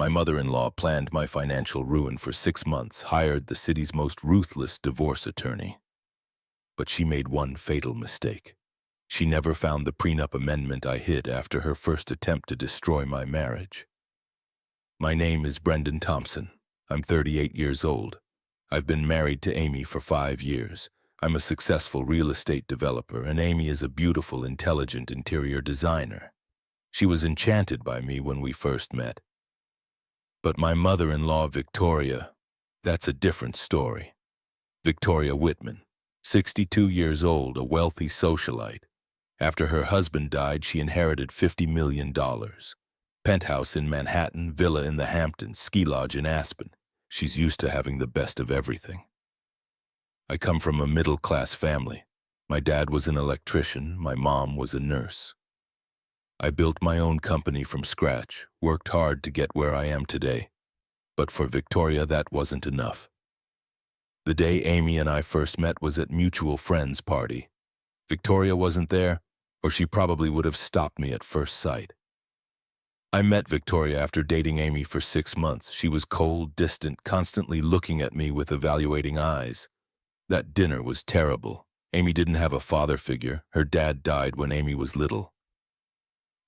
My mother-in-law planned my financial ruin for 6 months, hired the city's most ruthless divorce attorney. But she made one fatal mistake. She never found the prenup amendment I hid after her first attempt to destroy my marriage. My name is Brendan Thompson. I'm 38 years old. I've been married to Amy for 5 years. I'm a successful real estate developer, and Amy is a beautiful, intelligent interior designer. She was enchanted by me when we first met. But my mother-in-law, Victoria, that's a different story. Victoria Whitman, 62 years old, a wealthy socialite. After her husband died, she inherited $50 million. Penthouse in Manhattan, villa in the Hamptons, ski lodge in Aspen. She's used to having the best of everything. I come from a middle-class family. My dad was an electrician, my mom was a nurse. I built my own company from scratch, worked hard to get where I am today. But for Victoria, that wasn't enough. The day Amy and I first met was at mutual friends' party. Victoria wasn't there, or she probably would have stopped me at first sight. I met Victoria after dating Amy for 6 months. She was cold, distant, constantly looking at me with evaluating eyes. That dinner was terrible. Amy didn't have a father figure. Her dad died when Amy was little.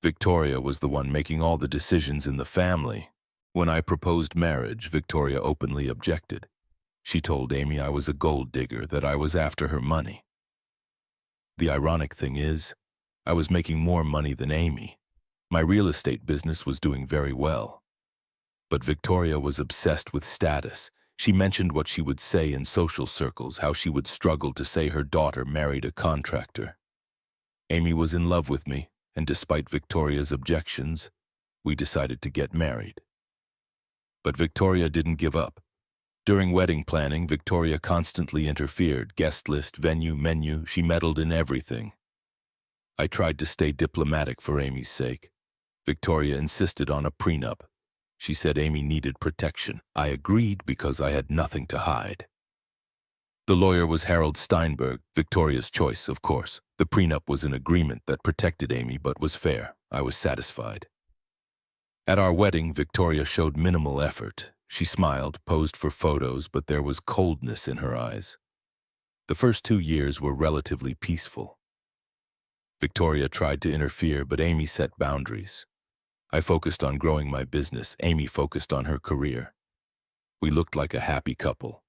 Victoria was the one making all the decisions in the family. When I proposed marriage, Victoria openly objected. She told Amy I was a gold digger, that I was after her money. The ironic thing is, I was making more money than Amy. My real estate business was doing very well. But Victoria was obsessed with status. She mentioned what she would say in social circles, how she would struggle to say her daughter married a contractor. Amy was in love with me, and despite Victoria's objections, we decided to get married. But Victoria didn't give up. During wedding planning, Victoria constantly interfered. Guest list, venue, menu, she meddled in everything. I tried to stay diplomatic for Amy's sake. Victoria insisted on a prenup. She said Amy needed protection. I agreed because I had nothing to hide. The lawyer was Harold Steinberg, Victoria's choice, of course. The prenup was an agreement that protected Amy but was fair. I was satisfied. At our wedding, Victoria showed minimal effort. She smiled, posed for photos, but there was coldness in her eyes. The first 2 years were relatively peaceful. Victoria tried to interfere, but Amy set boundaries. I focused on growing my business. Amy focused on her career. We looked like a happy couple.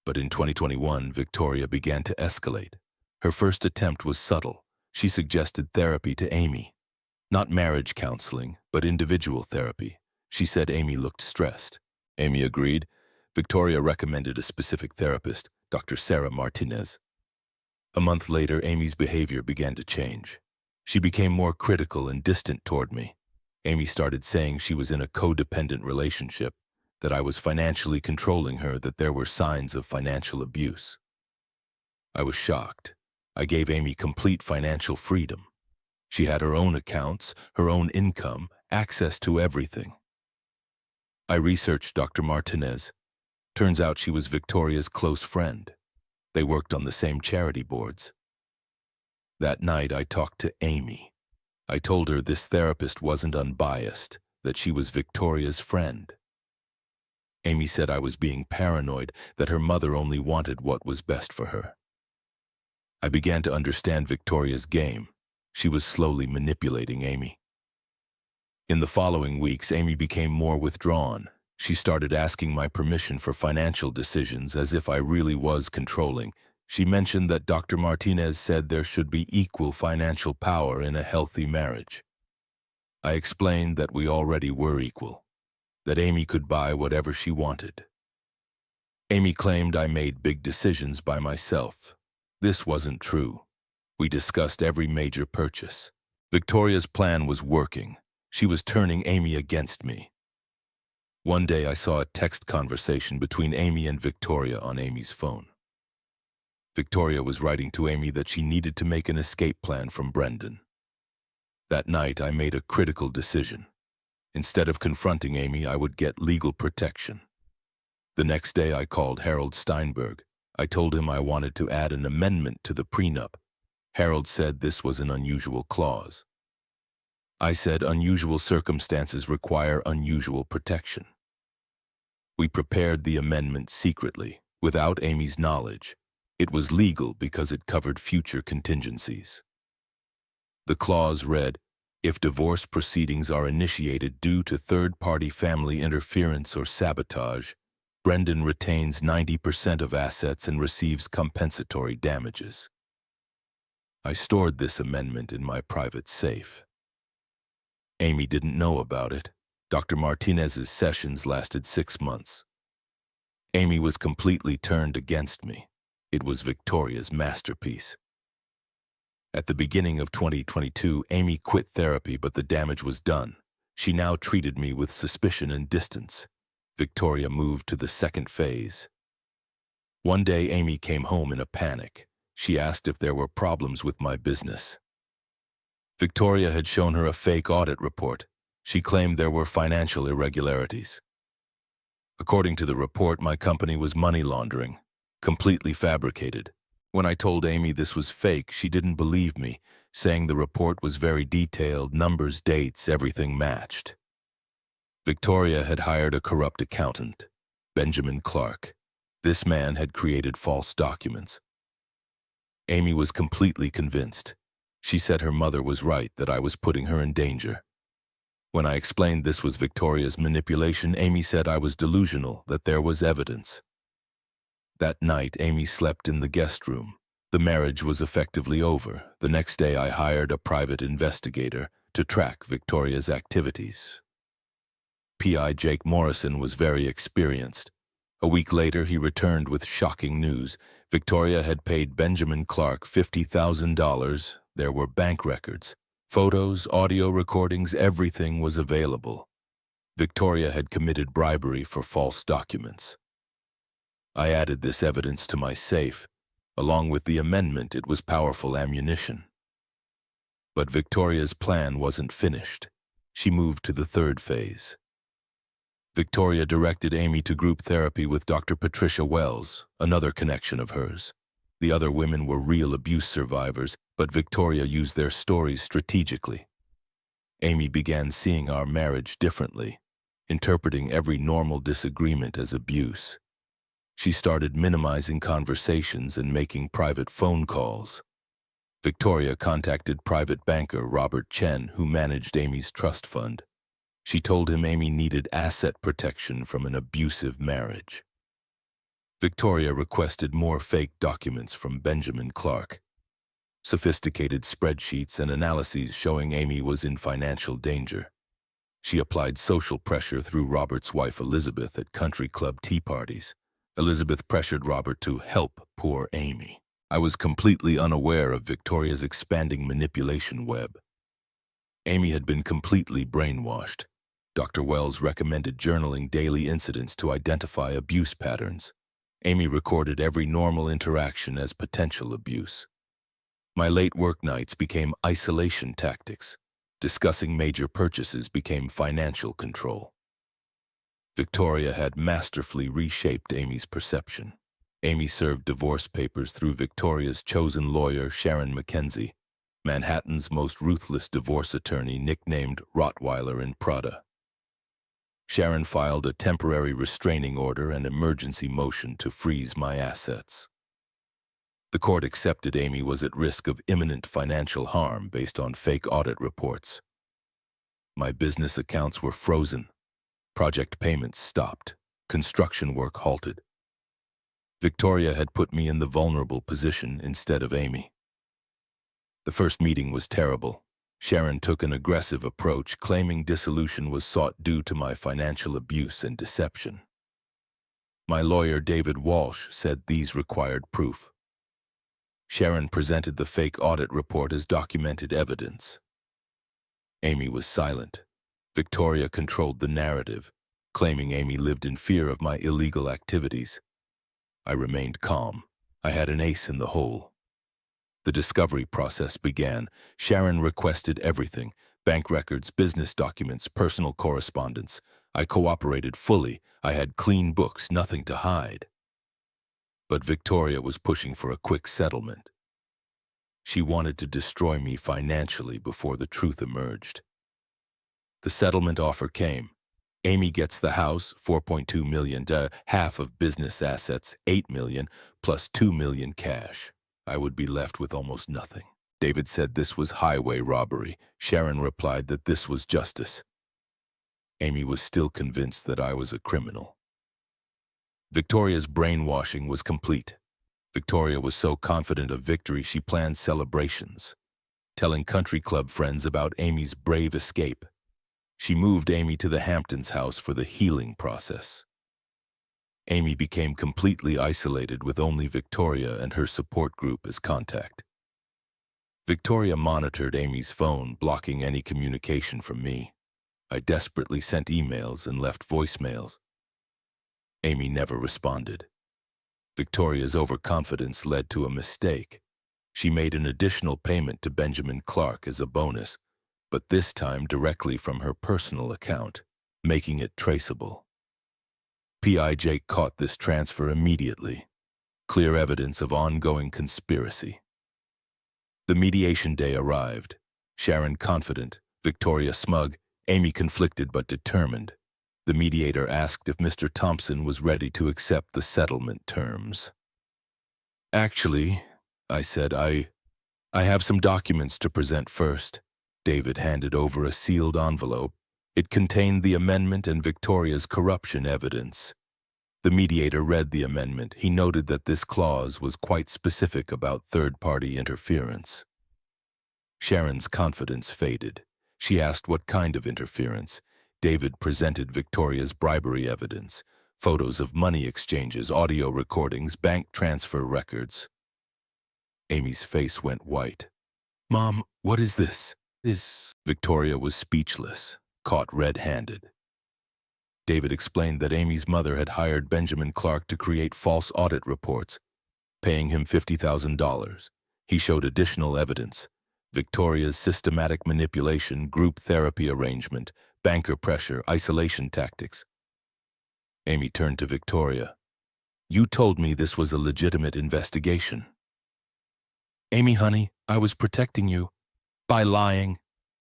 But in 2021, Victoria began to escalate. Her first attempt was subtle. She suggested therapy to Amy. Not marriage counseling, but individual therapy. She said Amy looked stressed. Amy agreed. Victoria recommended a specific therapist, Dr. Sarah Martinez. A month later, Amy's behavior began to change. She became more critical and distant toward me. Amy started saying she was in a codependent relationship, that I was financially controlling her, that there were signs of financial abuse. I was shocked. I gave Amy complete financial freedom. She had her own accounts, her own income, access to everything. I researched Dr. Martinez. Turns out she was Victoria's close friend. They worked on the same charity boards. That night, I talked to Amy. I told her this therapist wasn't unbiased, that she was Victoria's friend. Amy said I was being paranoid, that her mother only wanted what was best for her. I began to understand Victoria's game. She was slowly manipulating Amy. In the following weeks, Amy became more withdrawn. She started asking my permission for financial decisions as if I really was controlling. She mentioned that Dr. Martinez said there should be equal financial power in a healthy marriage. I explained that we already were equal, that Amy could buy whatever she wanted. Amy claimed I made big decisions by myself. This wasn't true. We discussed every major purchase. Victoria's plan was working. She was turning Amy against me. One day I saw a text conversation between Amy and Victoria on Amy's phone. Victoria was writing to Amy that she needed to make an escape plan from Brendan. That night I made a critical decision. Instead of confronting Amy, I would get legal protection. The next day I called Harold Steinberg. I told him I wanted to add an amendment to the prenup. Harold said this was an unusual clause. I said unusual circumstances require unusual protection. We prepared the amendment secretly, without Amy's knowledge. It was legal because it covered future contingencies. The clause read, "If divorce proceedings are initiated due to third-party family interference or sabotage, Brendan retains 90% of assets and receives compensatory damages." I stored this amendment in my private safe. Amy didn't know about it. Dr. Martinez's sessions lasted 6 months. Amy was completely turned against me. It was Victoria's masterpiece. At the beginning of 2022, Amy quit therapy, but the damage was done. She now treated me with suspicion and distance. Victoria moved to the second phase. One day, Amy came home in a panic. She asked if there were problems with my business. Victoria had shown her a fake audit report. She claimed there were financial irregularities. According to the report, my company was money laundering, completely fabricated. When I told Amy this was fake, she didn't believe me, saying the report was very detailed, numbers, dates, everything matched. Victoria had hired a corrupt accountant, Benjamin Clark. This man had created false documents. Amy was completely convinced. She said her mother was right, that I was putting her in danger. When I explained this was Victoria's manipulation, Amy said I was delusional, that there was evidence. That night, Amy slept in the guest room. The marriage was effectively over. The next day, I hired a private investigator to track Victoria's activities. PI Jake Morrison was very experienced. A week later, he returned with shocking news. Victoria had paid Benjamin Clark $50,000. There were bank records, photos, audio recordings, everything was available. Victoria had committed bribery for false documents. I added this evidence to my safe. Along with the amendment, it was powerful ammunition. But Victoria's plan wasn't finished. She moved to the third phase. Victoria directed Amy to group therapy with Dr. Patricia Wells, another connection of hers. The other women were real abuse survivors, but Victoria used their stories strategically. Amy began seeing our marriage differently, interpreting every normal disagreement as abuse. She started minimizing conversations and making private phone calls. Victoria contacted private banker Robert Chen, who managed Amy's trust fund. She told him Amy needed asset protection from an abusive marriage. Victoria requested more fake documents from Benjamin Clark, sophisticated spreadsheets and analyses showing Amy was in financial danger. She applied social pressure through Robert's wife Elizabeth at country club tea parties. Elizabeth pressured Robert to help poor Amy. I was completely unaware of Victoria's expanding manipulation web. Amy had been completely brainwashed. Dr. Wells recommended journaling daily incidents to identify abuse patterns. Amy recorded every normal interaction as potential abuse. My late work nights became isolation tactics. Discussing major purchases became financial control. Victoria had masterfully reshaped Amy's perception. Amy served divorce papers through Victoria's chosen lawyer, Sharon Mackenzie, Manhattan's most ruthless divorce attorney, nicknamed Rottweiler in Prada. Sharon filed a temporary restraining order and emergency motion to freeze my assets. The court accepted Amy was at risk of imminent financial harm based on fake audit reports. My business accounts were frozen. Project payments stopped. Construction work halted. Victoria had put me in the vulnerable position instead of Amy. The first meeting was terrible. Sharon took an aggressive approach, claiming dissolution was sought due to my financial abuse and deception. My lawyer, David Walsh, said these required proof. Sharon presented the fake audit report as documented evidence. Amy was silent. Victoria controlled the narrative, claiming Amy lived in fear of my illegal activities. I remained calm. I had an ace in the hole. The discovery process began. Sharon requested everything: bank records, business documents, personal correspondence. I cooperated fully. I had clean books, nothing to hide. But Victoria was pushing for a quick settlement. She wanted to destroy me financially before the truth emerged. The settlement offer came. Amy gets the house, 4.2 million, half of business assets, 8 million, plus 2 million cash. I would be left with almost nothing. David said this was highway robbery. Sharon replied that this was justice. Amy was still convinced that I was a criminal. Victoria's brainwashing was complete. Victoria was so confident of victory she planned celebrations, telling country club friends about Amy's brave escape. She moved Amy to the Hamptons house for the healing process. Amy became completely isolated with only Victoria and her support group as contact. Victoria monitored Amy's phone, blocking any communication from me. I desperately sent emails and left voicemails. Amy never responded. Victoria's overconfidence led to a mistake. She made an additional payment to Benjamin Clark as a bonus, but this time directly from her personal account, making it traceable. PIJ caught this transfer immediately. Clear evidence of ongoing conspiracy. The mediation day arrived. Sharon confident, Victoria smug, Amy conflicted but determined. The mediator asked if Mr. Thompson was ready to accept the settlement terms. Actually, I said, I have some documents to present first. David handed over a sealed envelope. It contained the amendment and Victoria's corruption evidence. The mediator read the amendment. He noted that this clause was quite specific about third-party interference. Sharon's confidence faded. She asked what kind of interference. David presented Victoria's bribery evidence, photos of money exchanges, audio recordings, bank transfer records. Amy's face went white. "Mom, what is this?" Victoria was speechless, caught red-handed. David explained that Amy's mother had hired Benjamin Clark to create false audit reports, paying him $50,000. He showed additional evidence: Victoria's systematic manipulation, group therapy arrangement, banker pressure, isolation tactics. Amy turned to Victoria. "You told me this was a legitimate investigation." "Amy, honey, I was protecting you. By lying,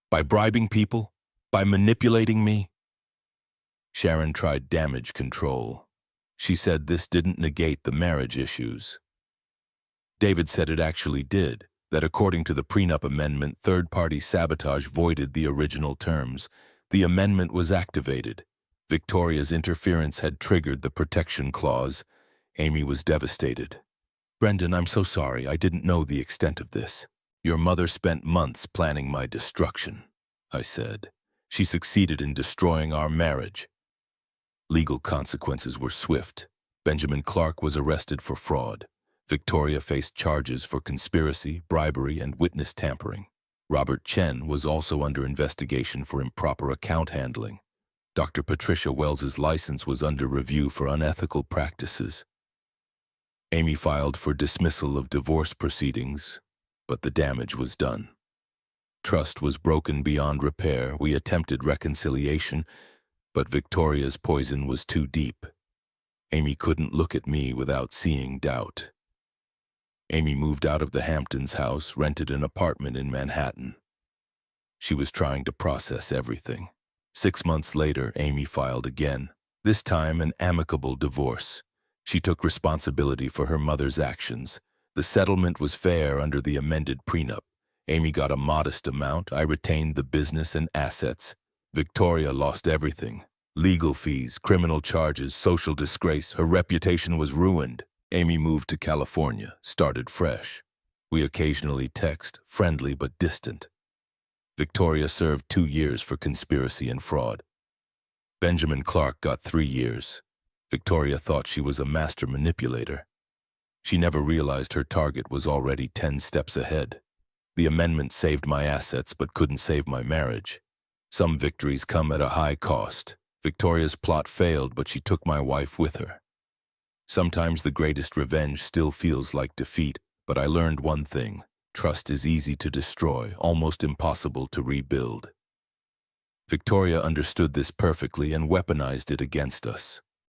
by bribing people, by manipulating me." Sharon tried damage control. She said this didn't negate the marriage issues. David said it actually did, that according to the prenup amendment, third-party sabotage voided the original terms. The amendment was activated. Victoria's interference had triggered the protection clause. Amy was devastated. "Brendan, I'm so sorry. I didn't know the extent of this. Your mother spent months planning my destruction," I said. "She succeeded in destroying our marriage." Legal consequences were swift. Benjamin Clark was arrested for fraud. Victoria faced charges for conspiracy, bribery, and witness tampering. Robert Chen was also under investigation for improper account handling. Dr. Patricia Wells's license was under review for unethical practices. Amy filed for dismissal of divorce proceedings, but the damage was done. Trust was broken beyond repair. We attempted reconciliation, but Victoria's poison was too deep. Amy couldn't look at me without seeing doubt. Amy moved out of the Hamptons house, rented an apartment in Manhattan. She was trying to process everything. 6 months later, Amy filed again, this time an amicable divorce. She took responsibility for her mother's actions. The settlement was fair under the amended prenup. Amy got a modest amount. I retained the business and assets. Victoria lost everything. Legal fees, criminal charges, social disgrace. Her reputation was ruined. Amy moved to California, started fresh. We occasionally text, friendly but distant. Victoria served 2 years for conspiracy and fraud. Benjamin Clark got 3 years. Victoria thought she was a master manipulator. She never realized her target was already 10 steps ahead. The amendment saved my assets but couldn't save my marriage. Some victories come at a high cost. Victoria's plot failed, but she took my wife with her. Sometimes the greatest revenge still feels like defeat, but I learned one thing: trust is easy to destroy, almost impossible to rebuild. Victoria understood this perfectly and weaponized it against us.